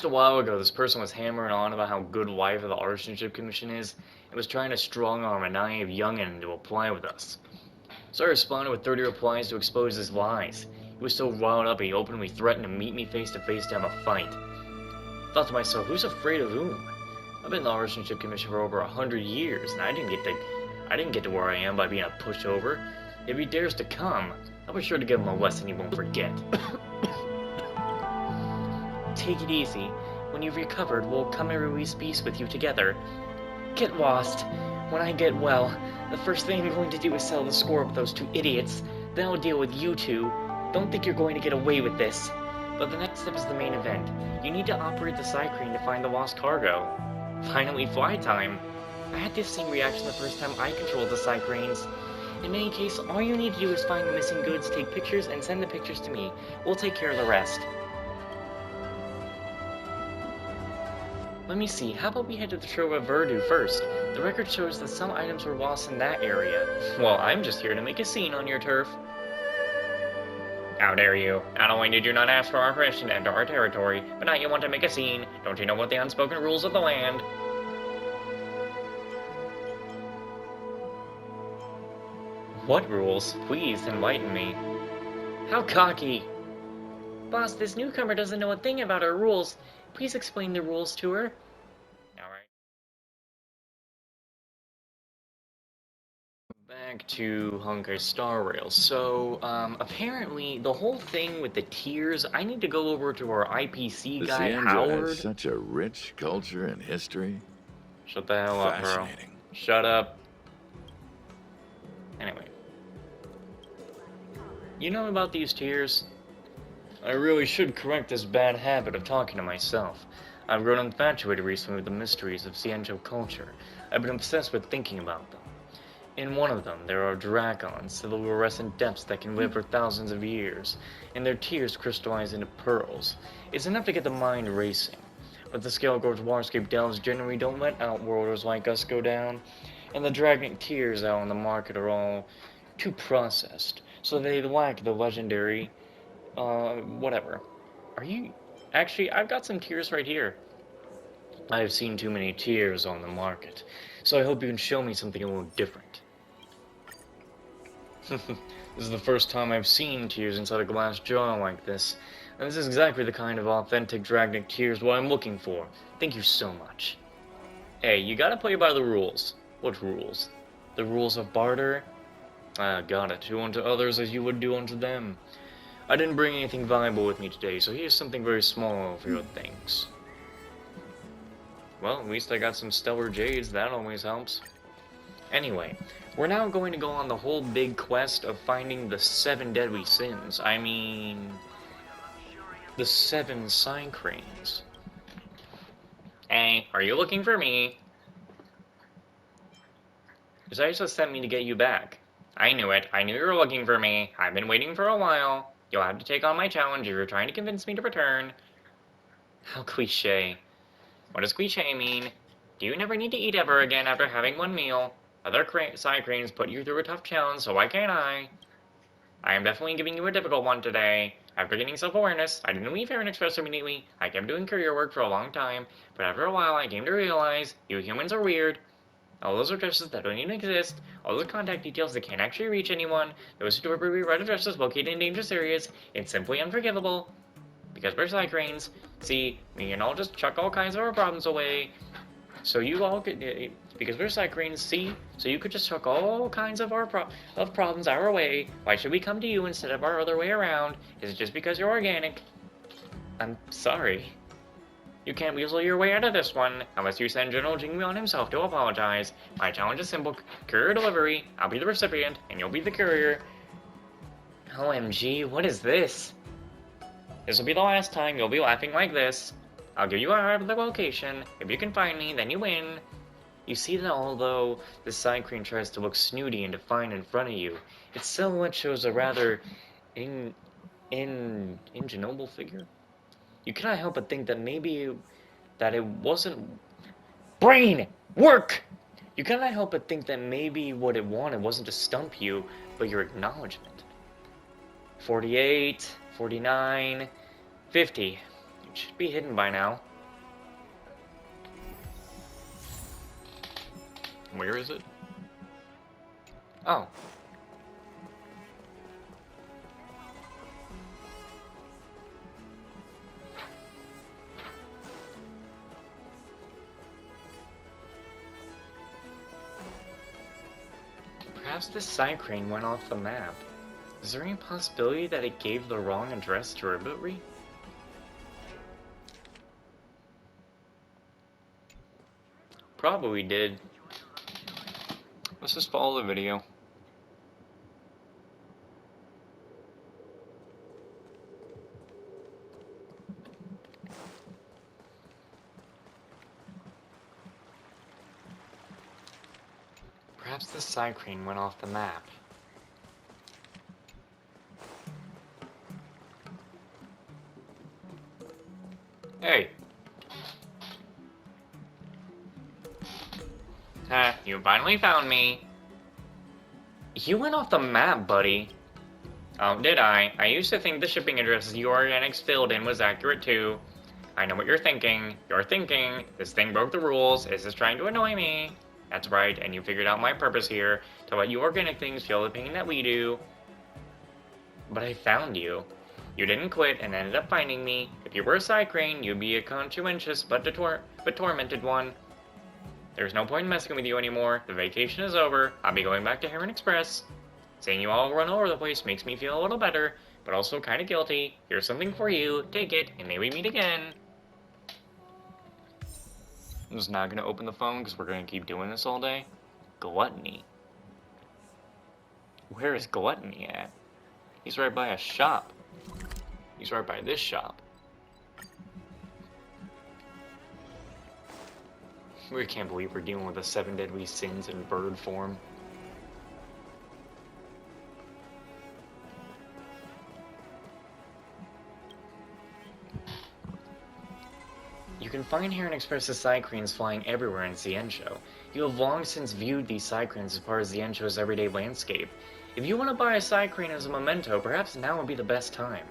Just a while ago, this person was hammering on about how good wife of the Archonship Commission is, and was trying to strong-arm a naive youngin' to apply with us. So I responded with 30 replies to expose his lies. He was so riled up he openly threatened to meet me face to face to have a fight. Thought to myself, who's afraid of whom? I've been in the Archonship Commission for over 100 years, and I didn't get to where I am by being a pushover. If he dares to come, I'll be sure to give him a lesson he won't forget. Take it easy. When you've recovered, we'll come and release peace with you together. Get lost. When I get well, the first thing I'm going to do is settle the score with those two idiots. Then I'll deal with you two. Don't think you're going to get away with this. But the next step is the main event. You need to operate the cycrane to find the lost cargo. Finally, flight time. I had this same reaction the first time I controlled the cycranes. In any case, all you need to do is find the missing goods, take pictures, and send the pictures to me. We'll take care of the rest. Let me see, how about we head to the Trove of Verdu first? The record shows that some items were lost in that area. Well, I'm just here to make a scene on your turf. How dare you? Not only did you not ask for our permission to enter our territory, but now you want to make a scene. Don't you know what the unspoken rules of the land? What rules? Please enlighten me. How cocky! Boss, this newcomer doesn't know a thing about our rules. Please explain the rules to her. Alright. Back to Honkai Star Rail. So, apparently, the whole thing with the tiers, I need to go over to our IPC guy, Howard. Has such a rich culture and history. Shut the hell up, bro. Shut up. Anyway. You know about these tiers? I really should correct this bad habit of talking to myself. I've grown infatuated recently with the mysteries of Ciencio culture. I've been obsessed with thinking about them. In one of them, there are dragons, the fluorescent depths that can live for thousands of years, and their tears crystallize into pearls. It's enough to get the mind racing. But the Scale-Gorge Waterscape delves generally don't let outworlders like us go down, and the dragon tears out on the market are all too processed, so they lack the legendary whatever. Are you... Actually, I've got some tears right here. I've seen too many tears on the market, so I hope you can show me something a little different. This is the first time I've seen tears inside a glass jar like this, and this is exactly the kind of authentic Dragonic tears what I'm looking for. Thank you so much. Hey, you gotta play by the rules. What rules? The rules of barter? Got it. Do unto others as you would do unto them. I didn't bring anything valuable with me today, so here's something very small for your things. Well, at least I got some stellar jades, that always helps. Anyway, we're now going to go on the whole big quest of finding the 7 deadly sins. I mean... the 7 cycranes. Hey, are you looking for me? Zaisa sent me to get you back. I knew it. I knew you were looking for me. I've been waiting for a while. You'll have to take on my challenge if you're trying to convince me to return. How cliché. What does cliché mean? Do you never need to eat ever again after having one meal? Other cycranes put you through a tough challenge, so why can't I? I am definitely giving you a difficult one today. After getting self-awareness, I didn't leave Heron Express immediately. I kept doing courier work for a long time, but after a while I came to realize you humans are weird. All those addresses that don't even exist, all those contact details that can't actually reach anyone, those who deliberately write addresses located in dangerous areas, it's simply unforgivable. Because we're cycranes, see, we can all just chuck all kinds of our problems away. So you all could, because we're cycranes, see, so you could just chuck all kinds of our problems our way. Why should we come to you instead of our other way around? Is it just because you're organic? I'm sorry. You can't weasel your way out of this one, unless you send General Jingmion himself to apologize. My challenge is simple, courier delivery, I'll be the recipient, and you'll be the courier. OMG, what is this? This will be the last time you'll be laughing like this. I'll give you a the location. If you can find me, then you win. You see that although the cycrane tries to look snooty and defined in front of you, its silhouette shows a rather ingenible figure. You cannot help but think that maybe that it wasn't... Brain! Work! You cannot help but think that maybe what it wanted wasn't to stump you, but your acknowledgement. 48, 49, 50. It should be hidden by now. Where is it? Oh. Perhaps this cycrane went off the map. Is there any possibility that it gave the wrong address to Ributry? Probably did. Let's just follow the video. Perhaps the cycrane went off the map. Hey! Ha, you finally found me. You went off the map, buddy. Oh, did I? I used to think the shipping address you organics filled in was accurate too. I know what you're thinking. You're thinking, this thing broke the rules. Is this trying to annoy me? That's right, and you figured out my purpose here, to let you organic things feel the pain that we do. But I found you. You didn't quit and ended up finding me. If you were a cycrane, you'd be a conscientious but tormented one. There's no point in messing with you anymore. The vacation is over. I'll be going back to Heron Express. Seeing you all run all over the place makes me feel a little better, but also kind of guilty. Here's something for you. Take it, and may we meet again. I'm just not going to open the phone because we're going to keep doing this all day. Gluttony. Where is Gluttony at? He's right by a shop. He's right by this shop. We can't believe we're dealing with the 7 deadly sins in bird form. You can find Heron Express's cycranes flying everywhere in Ziensho. You have long since viewed these cycranes as part of Ziensho's everyday landscape. If you want to buy a cycrane as a memento, perhaps now would be the best time.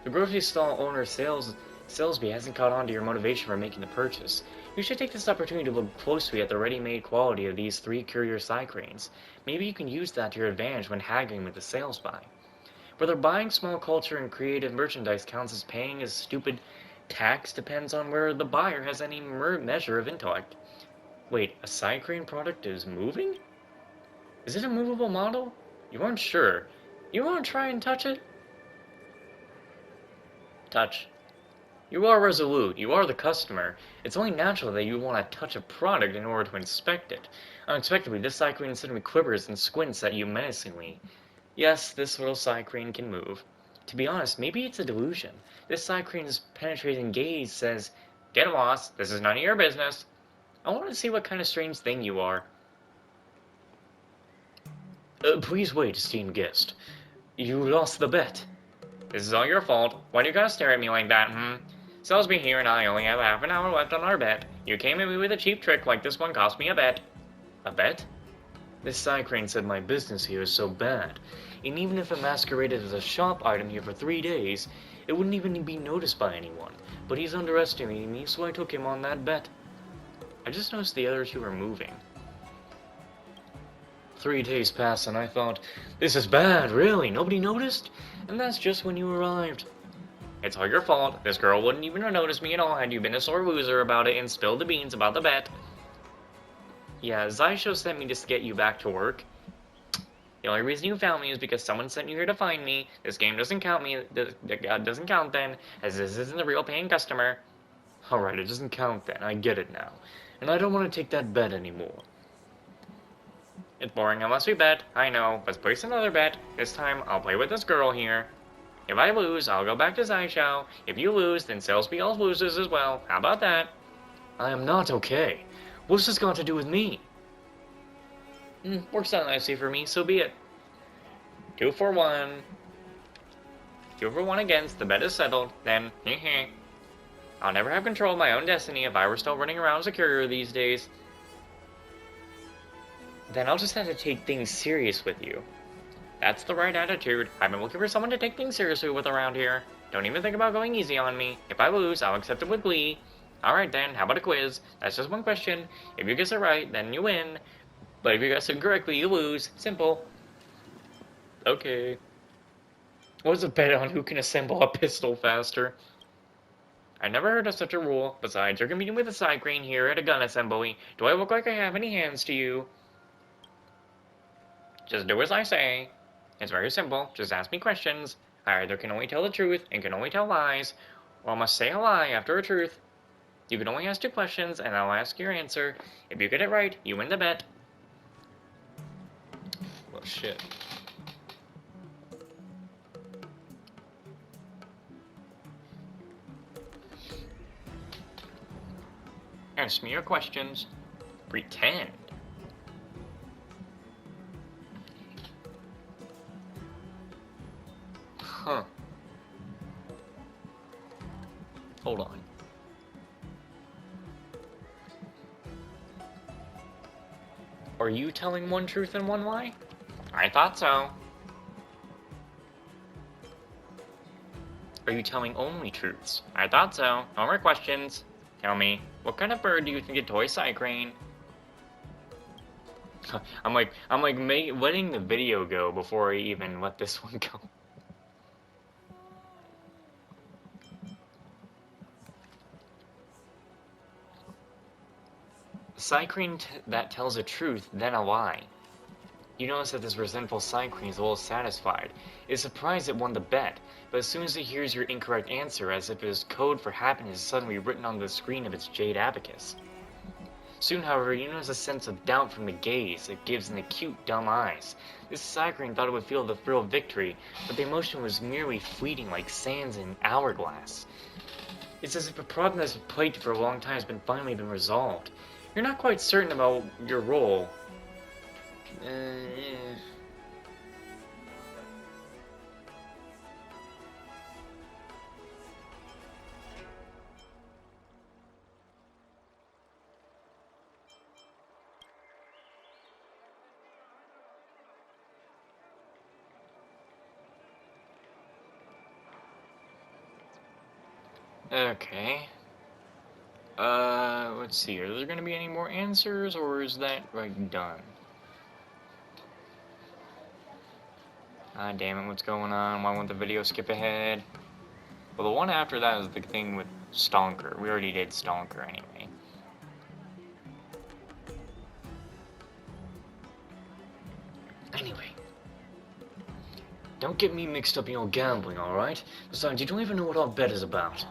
The grocery stall owner Salesby hasn't caught on to your motivation for making the purchase. You should take this opportunity to look closely at the ready-made quality of these 3 courier cycranes. Maybe you can use that to your advantage when haggling with the sales buy. Whether buying small culture and creative merchandise counts as paying a stupid tax depends on where the buyer has any measure of intellect. Wait, a cycrane product is moving? Is it a movable model? You aren't sure. You want to try and touch it? Touch. You are resolute. You are the customer. It's only natural that you want to touch a product in order to inspect it. Unexpectedly, this cycrane suddenly quivers and squints at you menacingly. Yes, this little cycrane can move. To be honest, maybe it's a delusion. This cycrane's penetrating gaze says, "Get lost. This is none of your business." I want to see what kind of strange thing you are. Please wait, esteemed guest. You lost the bet. This is all your fault. Why do you gotta stare at me like that, Salisbury here and I only have half an hour left on our bet. You came at me with a cheap trick like this one cost me a bet. A bet? This cycrane said my business here is so bad, and even if it masqueraded as a shop item here for 3 days, it wouldn't even be noticed by anyone. But he's underestimating me, so I took him on that bet. I just noticed the other 2 are moving. 3 days passed and I thought, this is bad, really? Nobody noticed? And that's just when you arrived. It's all your fault. This girl wouldn't even have noticed me at all had you been a sore loser about it and spilled the beans about the bet. Yeah, Zaisho sent me to get you back to work. The only reason you found me is because someone sent you here to find me. This game doesn't count doesn't count then, as this isn't a real paying customer. Alright, it doesn't count then. I get it now. And I don't want to take that bet anymore. It's boring unless we bet. I know. Let's place another bet. This time, I'll play with this girl here. If I lose, I'll go back to Zaisho. If you lose, then Salisbury all loses as well. How about that? I am not okay. What's this got to do with me? Works out nicely for me, so be it. 2 for 1. 2 for 1 against. The bet is settled. Then, I'll never have control of my own destiny if I were still running around as a courier these days. Then I'll just have to take things serious with you. That's the right attitude. I've been looking for someone to take things seriously with around here. Don't even think about going easy on me. If I lose, I'll accept it with glee. Alright then, how about a quiz? That's just one question. If you guess it right, then you win. But if you guess it correctly, you lose. Simple. Okay. What's a bet on who can assemble a pistol faster? I never heard of such a rule. Besides, you're competing with a cycrane here at a gun assembly. Do I look like I have any hands to you? Just do as I say. It's very simple. Just ask me questions. I either can only tell the truth and can only tell lies, or I must say a lie after a truth. You can only ask 2 questions, and I'll ask your answer. If you get it right, you win the bet. Well, shit. Ask me your questions. Pretend. Huh. Hold on. Are you telling one truth and one lie? I thought so. Are you telling only truths? I thought so. No more questions. Tell me, what kind of bird do you think a toy cycrane? I'm like letting the video go before I even let this one go. A cycrane that tells a truth, then a lie. You notice that this resentful cycrane is a little satisfied. It is surprised it won the bet, but as soon as it hears your incorrect answer, as if its code for happiness is suddenly written on the screen of its jade abacus. Soon, however, you notice a sense of doubt from the gaze it gives in the cute, dumb eyes. This cycrane thought it would feel the thrill of victory, but the emotion was merely fleeting like sands in an hourglass. It's as if a problem that's been plagued you for a long time has finally been resolved. You're not quite certain about your role. Okay. Let's see. Are there gonna be any more answers, or is that, like, done? Ah, damn it, what's going on? Why won't the video skip ahead? Well, the one after that is the thing with Stonker. We already did Stonker anyway. Anyway. Don't get me mixed up in your gambling, alright? Besides, you don't even know what our bet is about.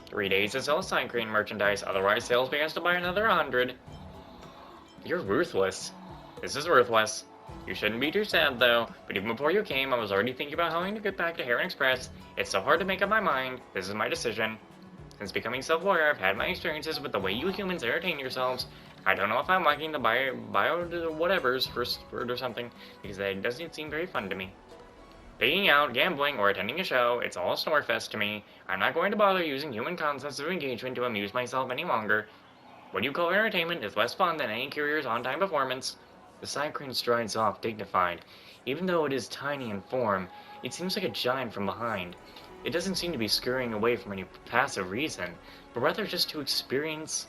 3 days to sell cycrane merchandise, otherwise sales begins to buy another 100. You're ruthless. This is ruthless. You shouldn't be too sad, though, but even before you came, I was already thinking about how to get back to Heron Express. It's so hard to make up my mind. This is my decision. Since becoming self-lawyer, I've had my experiences with the way you humans entertain yourselves. I don't know if I'm liking the bio whatevers first word or something, because that doesn't seem very fun to me. Being out, gambling, or attending a show, it's all a snorefest to me. I'm not going to bother using human concepts of engagement to amuse myself any longer. What you call entertainment is less fun than any courier's on-time performance. The cycrane strides off, dignified. Even though it is tiny in form, it seems like a giant from behind. It doesn't seem to be scurrying away from any passive reason, but rather just to experience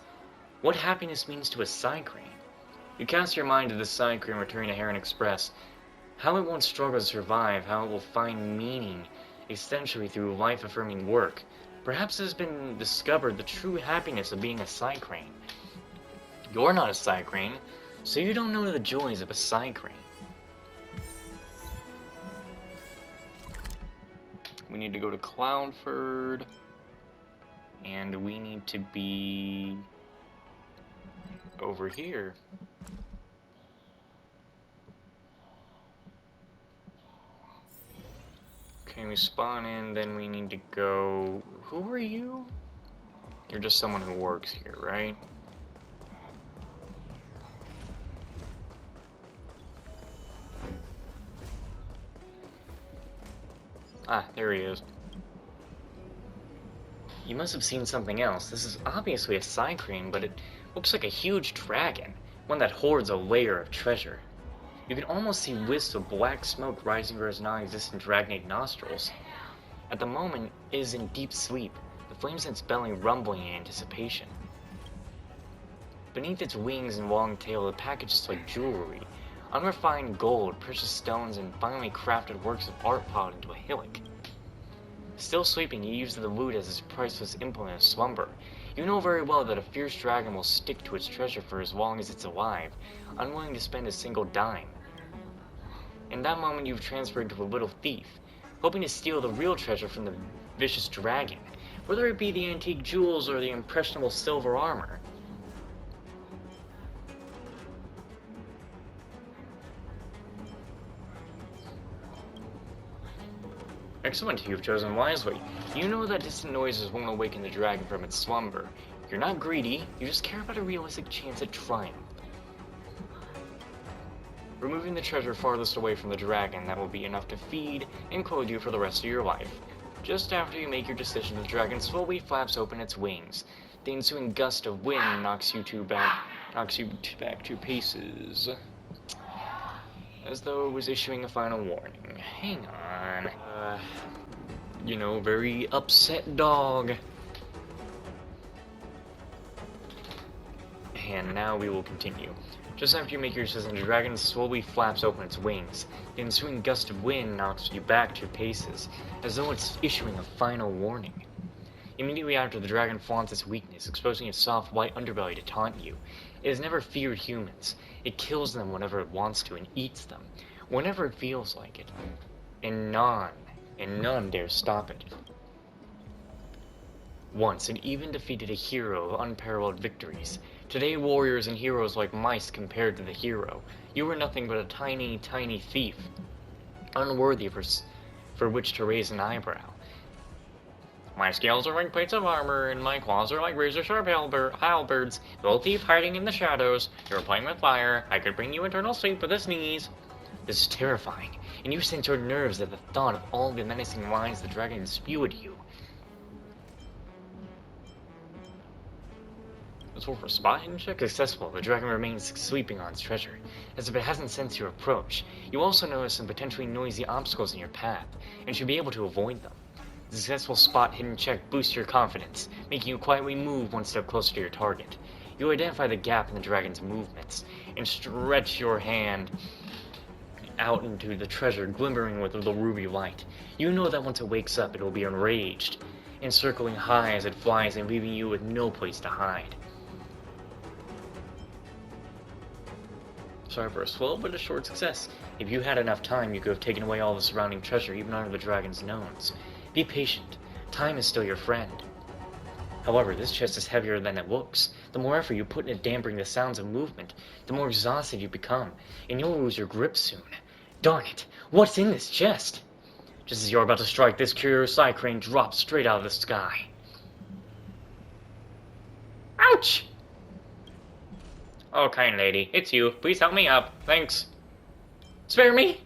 what happiness means to a cycrane. You cast your mind to the cycrane returning to Heron Express. How it won't struggle to survive, how it will find meaning, essentially through life-affirming work. Perhaps it has been discovered the true happiness of being a cycrane. You're not a cycrane, so you don't know the joys of a cycrane. We need to go to Cloudford, and we need to be over here. Okay, we spawn in, then we need to go... Who are you? You're just someone who works here, right? Ah, there he is. You must have seen something else. This is obviously a cycrane, but it looks like a huge dragon, one that hoards a layer of treasure. You can almost see wisps of black smoke rising from its non-existent dragonate nostrils. At the moment, it is in deep sleep, the flames in its belly rumbling in anticipation. Beneath its wings and long tail, the package is like jewelry. Unrefined gold, precious stones, and finely crafted works of art piled into a hillock. Still sleeping, he uses the loot as his priceless implement of slumber. You know very well that a fierce dragon will stick to its treasure for as long as it's alive, unwilling to spend a single dime. In that moment, you've transferred to a little thief, hoping to steal the real treasure from the vicious dragon, whether it be the antique jewels or the impressionable silver armor. Excellent, you've chosen wisely. You know that distant noises won't awaken the dragon from its slumber. You're not greedy, you just care about a realistic chance at triumph. Removing the treasure farthest away from the dragon, that will be enough to feed and clothe you for the rest of your life. Just after you make your decision, the dragon slowly flaps open its wings. The ensuing gust of wind knocks you back 2 paces, as though it was issuing a final warning. Hang on. Very upset dog. And now we will continue. Just after you make your decision, the dragon slowly flaps open its wings. The ensuing gust of wind knocks you back 2 paces, as though it's issuing a final warning. Immediately after, the dragon flaunts its weakness, exposing its soft white underbelly to taunt you. It has never feared humans. It kills them whenever it wants to and eats them, whenever it feels like it. And none dare stop it. Once, it even defeated a hero of unparalleled victories. Today, warriors and heroes like mice compared to the hero. You were nothing but a tiny, tiny thief, unworthy for which to raise an eyebrow. My scales are like plates of armor, and my claws are like razor-sharp halberds. Little thief hiding in the shadows. You're playing with fire. I could bring you eternal sleep with a sneeze. This is terrifying, and you sense your nerves at the thought of all the menacing lines the dragon can spew at you. Let's roll for spot hidden check. Successful. The dragon remains sleeping on its treasure, as if it hasn't sensed your approach. You also notice some potentially noisy obstacles in your path, and should be able to avoid them. The successful spot hidden check boosts your confidence, making you quietly move 1 step closer to your target. You identify the gap in the dragon's movements, and stretch your hand out into the treasure glimmering with the ruby light. You know that once it wakes up, it will be enraged, encircling high as it flies and leaving you with no place to hide. Sorry for a slow but a short success. If you had enough time, you could have taken away all the surrounding treasure, even under the dragon's nose. Be patient. Time is still your friend. However, this chest is heavier than it looks. The more effort you put into dampening the sounds of movement, the more exhausted you become, and you'll lose your grip soon. Darn it! What's in this chest? Just as you're about to strike, this curious cycrane drops straight out of the sky. Ouch! Oh, kind lady, it's you. Please help me up. Thanks. Spare me?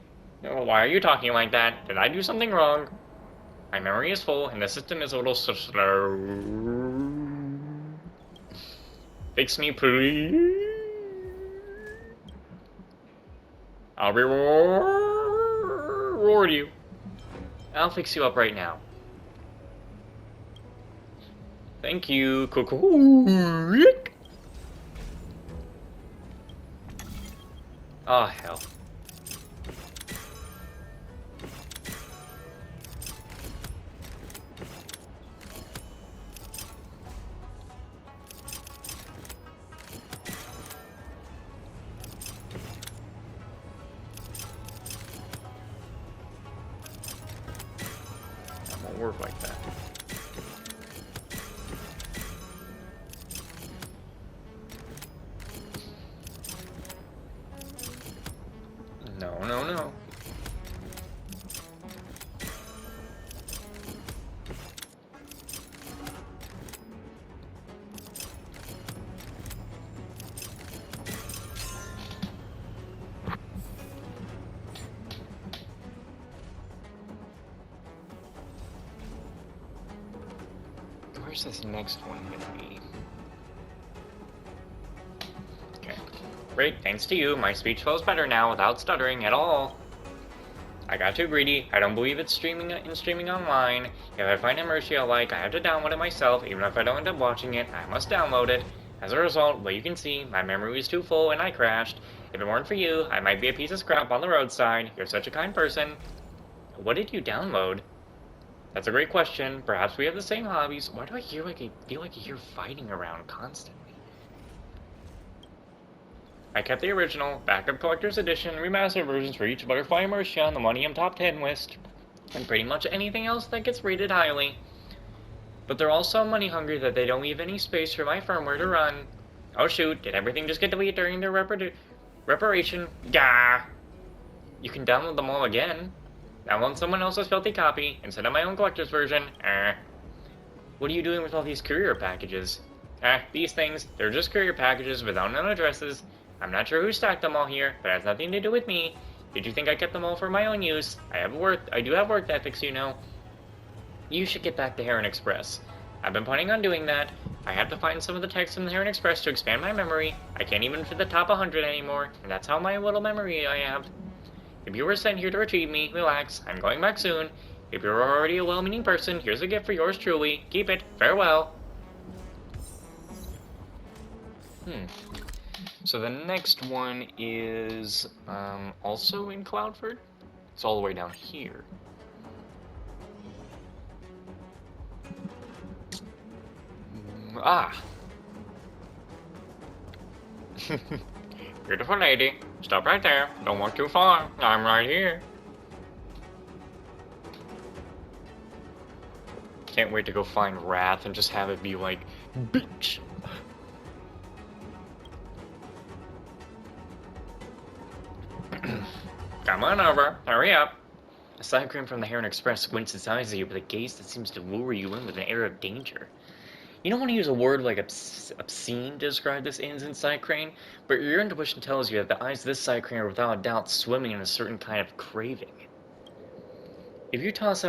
Oh, why are you talking like that? Did I do something wrong? My memory is full, and the system is a little slow. Fix me, please. I'll reward you. I'll fix you up right now. Thank you. Oh, hell. That won't work like that. No, no, no. Where's this next one gonna be? Okay. Great, thanks to you, my speech flows better now without stuttering at all. I got too greedy. I don't believe it's streaming online. If I find a mercy I like, I have to download it myself. Even if I don't end up watching it, I must download it. As a result, well, you can see, my memory was too full and I crashed. If it weren't for you, I might be a piece of scrap on the roadside. You're such a kind person. What did you download? That's a great question. Perhaps we have the same hobbies. Why do I feel like I hear fighting around constantly? I kept the original, backup collector's edition, remastered versions for each Butterfly Immersion on the Moneyum Top 10 list, and pretty much anything else that gets rated highly. But they're all so money hungry that they don't leave any space for my firmware to run. Oh shoot, did everything just get deleted during their reparation? Gah! You can download them all again. Download someone else's filthy copy instead of my own collector's version. What are you doing with all these courier packages? These things, they're just courier packages without known addresses. I'm not sure who stacked them all here, but it has nothing to do with me. Did you think I kept them all for my own use? I do have work ethics, you know. You should get back to Heron Express. I've been planning on doing that. I have to find some of the text in the Heron Express to expand my memory. I can't even fit the top 100 anymore, and that's how my little memory I have. If you were sent here to retrieve me, relax. I'm going back soon. If you're already a well-meaning person, here's a gift for yours truly. Keep it. Farewell. So the next one is also in Cloudford. It's all the way down here. Beautiful lady, stop right there. Don't walk too far. I'm right here. Can't wait to go find Wrath and just have it be like, bitch. Come on over. Hurry up. A cycrane from the Heron Express squints its eyes at you with a gaze that seems to lure you in with an air of danger. You don't want to use a word like obscene to describe this innocent cycrane, but your intuition tells you that the eyes of this cycrane are without a doubt swimming in a certain kind of craving. If you're to toss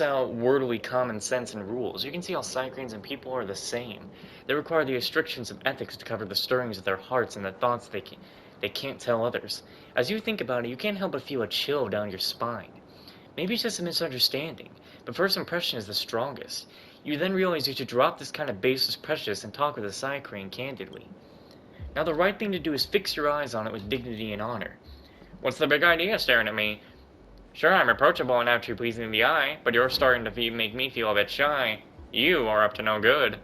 out wordly common sense and rules, you can see how cycranes and people are the same. They require the restrictions of ethics to cover the stirrings of their hearts and the thoughts they can't tell others. As you think about it, you can't help but feel a chill down your spine. Maybe it's just a misunderstanding, but first impression is the strongest. You then realize you should drop this kind of baseless prejudice and talk with a cycrane candidly. Now the right thing to do is fix your eyes on it with dignity and honor. What's the big idea staring at me? Sure, I'm approachable and actually pleasing in the eye, but you're starting to make me feel a bit shy. You are up to no good.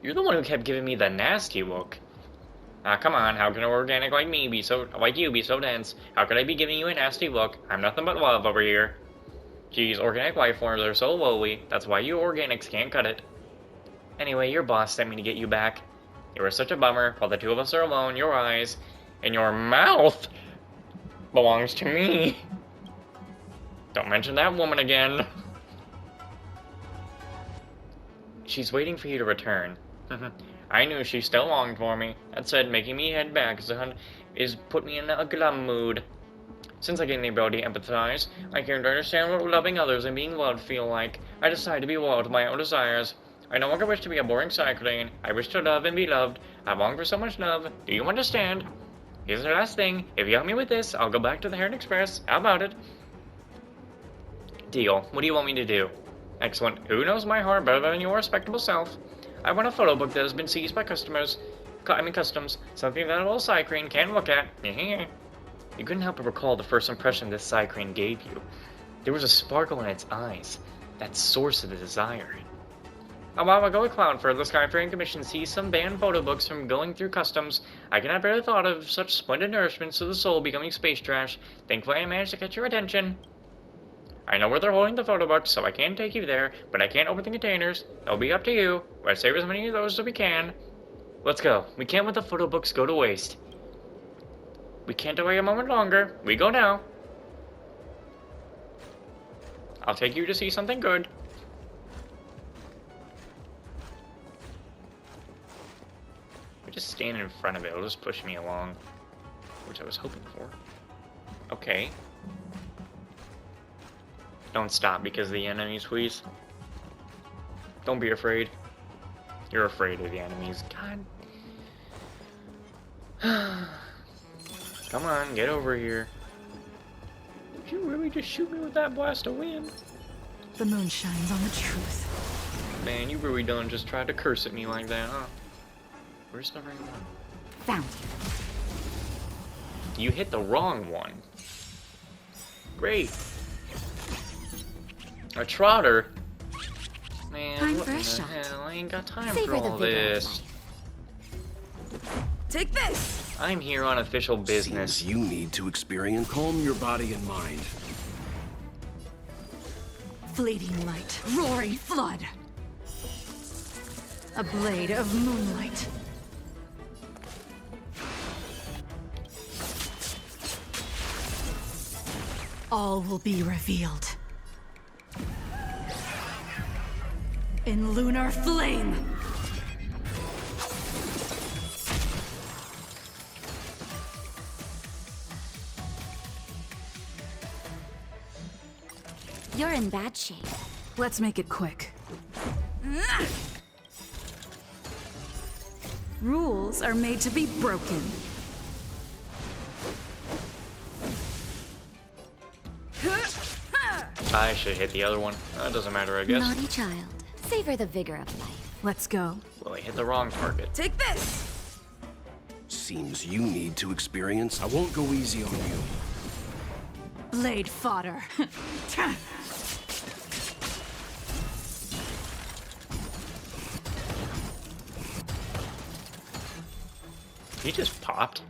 You're the one who kept giving me the nasty look. Come on, how can an organic like you be so dense? How could I be giving you a nasty look? I'm nothing but love over here. Geez, organic life forms are so lowly, that's why you organics can't cut it. Anyway, your boss sent me to get you back. You were such a bummer. While the two of us are alone, your eyes and your mouth belongs to me. Don't mention that woman again. She's waiting for you to return. I knew she still longed for me. That said, making me head back is put me in a glum mood. Since I gained the ability to empathize, I came to understand what loving others and being loved feel like. I decided to be loyal to my own desires. I no longer wish to be a boring cyclane. I wish to love and be loved. I long for so much love. Do you understand? Here's the last thing. If you help me with this, I'll go back to the Heron Express. How about it? Deal. What do you want me to do? Excellent. Who knows my heart better than your respectable self? I want a photo book that has been seized by customs. Something that a little cycrane can't look at. You couldn't help but recall the first impression this cycrane gave you. There was a sparkle in its eyes. That source of the desire. A while ago at Cloudford, the Skyfaring Commission seized some banned photo books from going through customs. I cannot bear the thought of such splendid nourishments to the soul becoming space trash. Thankfully I managed to catch your attention. I know where they're holding the photo books, so I can take you there, but I can't open the containers. It'll be up to you. Let's save as many of those as we can. Let's go. We can't let the photo books go to waste. We can't delay a moment longer. We go now. I'll take you to see something good. If I just stand in front of it, it'll just push me along, which I was hoping for. Okay. Don't stop because of the enemies, please. Don't be afraid. You're afraid of the enemies. God. Come on, get over here. Did you really just shoot me with that blast of wind? The moon shines on the truth. Man, you really done just tried to curse at me like that, huh? Where's the right one? Found you. You hit the wrong one. Great. A trotter? Man, Time what for a in the shot. hell? I ain't got time Savor for the all vigor of this. life. Take this! I'm here on official business. Seems you need to experience. Calm your body and mind. Fleeting light, roaring flood. A blade of moonlight. All will be revealed. In lunar flame! You're in bad shape. Let's make it quick. Rules are made to be broken. I should hit the other one. That doesn't matter, I guess. Naughty child. Savor the vigor of life. Let's go. Well, I hit the wrong target. Take this! Seems you need to experience. I won't go easy on you. Blade fodder. He just popped.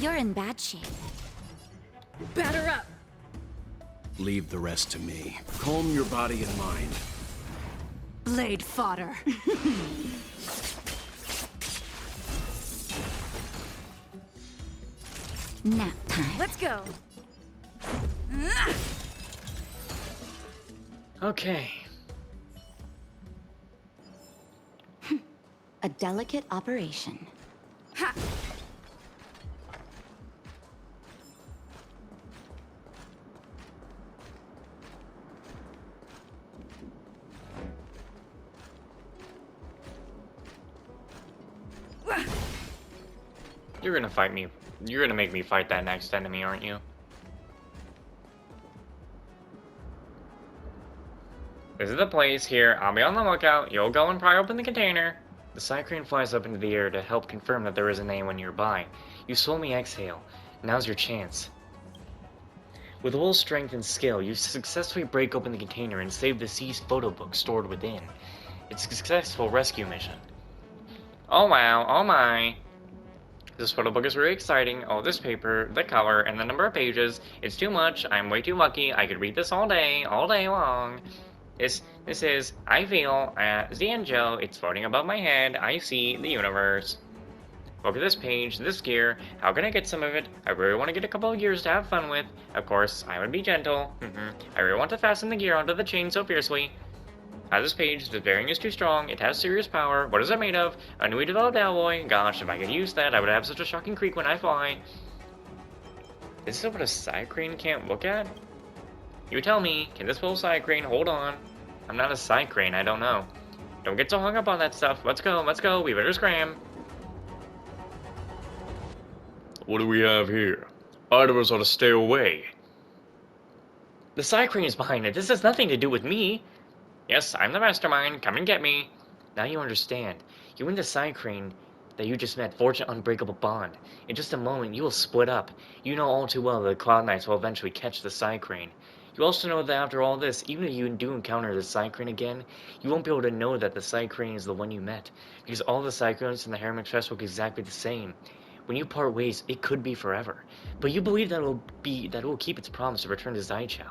You're in bad shape. Batter up! Leave the rest to me. Calm your body and mind. Blade fodder. Nap time. Let's go. Okay. A delicate operation. Ha! You're gonna fight me. You're gonna make me fight that next enemy, aren't you? This is the place here. I'll be on the lookout. You'll go and pry open the container. The cycrane flies up into the air to help confirm that there isn't anyone nearby. You slowly exhale. Now's your chance. With a little strength and skill, you successfully break open the container and save the seized photo book stored within. It's a successful rescue mission. Oh wow, oh my. This photo book is very exciting. Oh, this paper, the color, and the number of pages. It's too much. I'm way too lucky. I could read this all day long. This is, I feel, the angel. It's floating above my head. I see the universe. Look at this page, this gear. How can I get some of it? I really want to get a couple of gears to have fun with. Of course, I would be gentle. I really want to fasten the gear onto the chain so fiercely. This page, the bearing is too strong. It has serious power. What is it made of? A newly developed alloy. Gosh, if I could use that, I would have such a shocking creak when I fly. This is what a cycrane can't look at? You tell me, can this little cycrane hold on? I'm not a cycrane, I don't know. Don't get so hung up on that stuff. Let's go, we better scram. What do we have here? Items ought to stay away. The cycrane is behind it. This has nothing to do with me. Yes, I'm the mastermind. Come and get me. Now you understand. You and the cycrane that you just met forged an unbreakable bond. In just a moment, you will split up. You know all too well that the Cloud Knights will eventually catch the cycrane. You also know that after all this, even if you do encounter the cycrane again, you won't be able to know that the cycrane is the one you met, because all the cycranes in the Harem Express look exactly the same. When you part ways, it could be forever, but you believe that it will keep its promise to return to Zaichao.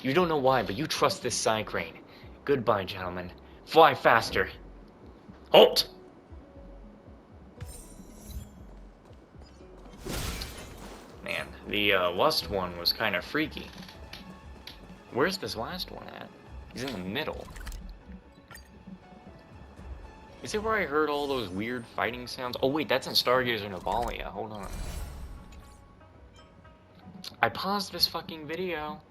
You don't know why, but you trust this cycrane. Goodbye, gentlemen. Fly faster. Halt! Man, the lust one was kind of freaky. Where's this last one at? He's in the middle. Is it where I heard all those weird fighting sounds? Oh wait, that's in Stargazer Novalia. Hold on. I paused this fucking video.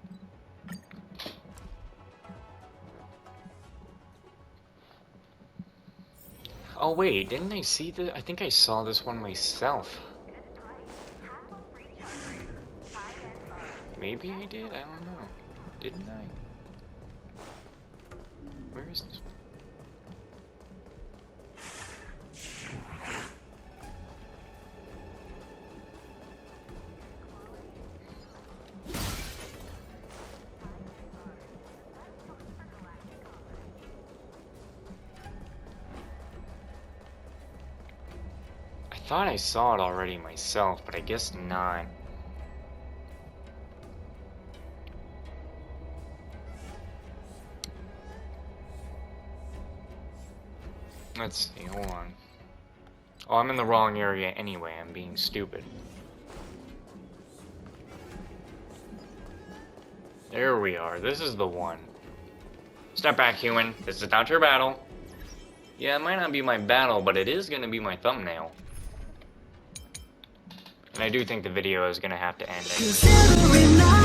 Oh wait, didn't I see the? I think I saw this one myself. Maybe I did? I don't know. Didn't I? Where is this one? thought I saw it already myself, but I guess not. Let's see, hold on. Oh, I'm in the wrong area anyway, I'm being stupid. There we are, this is the one. Step back, human. This is not your battle. Yeah, it might not be my battle, but it is gonna be my thumbnail. And I do think the video is gonna have to end.